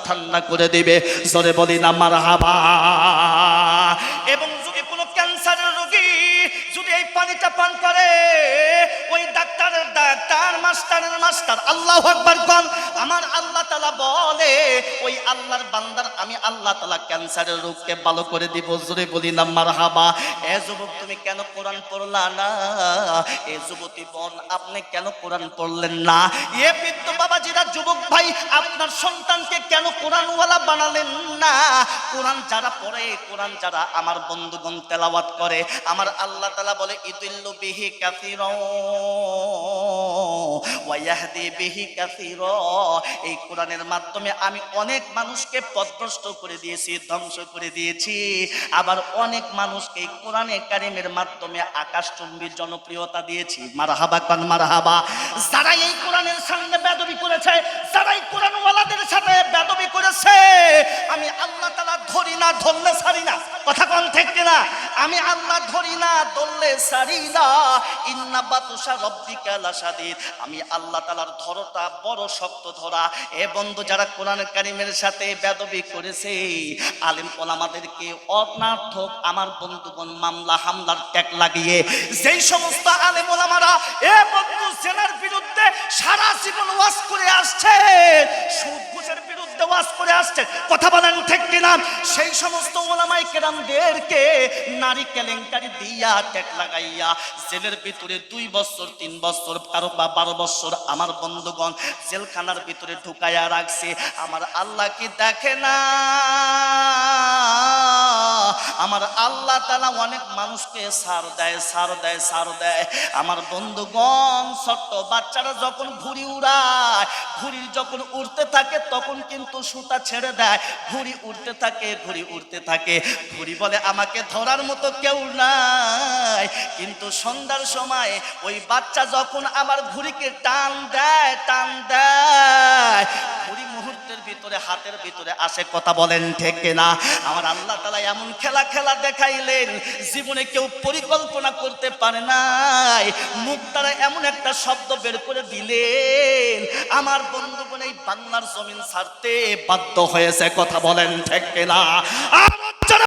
ঠান্ডা করে দিবে। জোরে বলি না মারহাবা। এবং যদি কোনো ক্যান্সারের রোগী যদি এই পানিটা পান করে, ওই ডাক্তারের ডাক্তার, মাস্টারের মাস্টার, আল্লাহু আকবার কোন, আমার আল্লাহ তাআলা বলে ওই আল্লাহর বান্দার আমি আল্লাহ তাআলা ক্যান্সারের রোগকে ভালো করে দিব। জোরে বলি না মারহাবা। এ যুবক তুমি কেন কোরআন পড়লা না? এ যুবতী বোন আপনি কেন কোরআন পড়লেন না? এ বৃদ্ধ বাবাজিরা, যুবক ভাই আপনার সন্তানকে কেন কোরআনওয়ালা বানালেন না? কোরআন যারা পড়ে, কোরআন যারা আমার বন্ধুগণ তেলাওয়াত করে, আমার আল্লাহ তাআলা বলে ইদিল্লু বিহি কাসীরা ওয়া ইয়াহদি বিহি কাসীরা। এই কোরআনের মাধ্যমে আমি অনেক মানুষকে পথভ্রষ্ট করে দিয়েছি, ধ্বংস করে দিয়েছি। আবার অনেক মানুষকে এই কোরআনে কারিমের মাধ্যমে আকাশচুম্বী জনপ্রিয়তা দিয়েছি। মারহাবা কান মারহাবা। যারা এই কোরআনের সঙ্গে বেয়াদবি করেছে, যারা এই কোরআনওয়ালাদের সাথে বেয়াদবি করেছে, আমি আল্লাহ তাআলা ধরি না, ধরলে ছাড়ি না। কথা কোন ঠিক কিনা? আমি আল্লাহ ধরি না, ধরলে ছাড়ি না। ইন্না বাতুশা রাব্বিকা লাশাদীদ। আমি আল্লাহ তাআলার ধরটা বড় শক্ত ধরা। এ বন্ধু, যারা কোরআন কারীমের সাথে বেয়াদবি করেছে, আলেম ওলামাদেরকে অনার্থক আমার বন্ধুগণ মামলা হামলার ট্যাগ লাগিয়ে যেই সমস্ত আলেম ওলামারা এ বন্ধু জেনার বিরুদ্ধে সারা জীবন ওয়াজ করে আসছে, সুদ ঘুষের বিরুদ্ধে ওয়াজ করে আসছে, কথা বলেন ঠিক কিনা? সেই সমস্ত ওলামায়ে কেরামদেরকে নারী কেলেঙ্কারি দিয়া ট্যাগ লাগাইয়া জেলের ভিতরে 2 বছর 3 বছর কারো বা 12 বছর আমার বন্ধুগণ জেলখানার ভিতরে ঢুকাইয়া রাখছে। আমার আল্লাহ কি দেখে না? আমার আল্লাহ তাআলা অনেক মানুষকে ছাড় দেয়, ছাড় দেয়, ছাড় দেয়। আমার বন্ধুগণ ছোট্ট বাচ্চারা যখন ঘুড়ি উড়ায়, ঘুড়ি যখন উড়তে থাকে তখন কিন্তু সুতা ছেড়ে দেয়, ঘুড়ি উড়তে থাকে, ঘুড়ি উড়তে থাকে। ঘুড়ি বলে আমাকে ধরার মতো কেউ নাই। কিন্তু সন্ধ্যার সময় ওই বাচ্চা যখন আমার ঘুড়িকে টান দেয়, টান দেয়, ঘুড়ি মুহূর্তের ভিতরে হাতের ভিতরে আসে। কথা বলেন ঠিক না? আমার আল্লাহ তাআলা এমন খেলা খেলা দেখাইলেন জীবনে কেউ পরিকল্পনা করতে পারে নাই। মুখ দ্বারা এমন একটা শব্দ বের করে দিলেন, আমার বন্ধুগণ এই বাংলার জমিন ছাড়তে বাধ্য হয়েছে। কথা বলেন ঠিক না?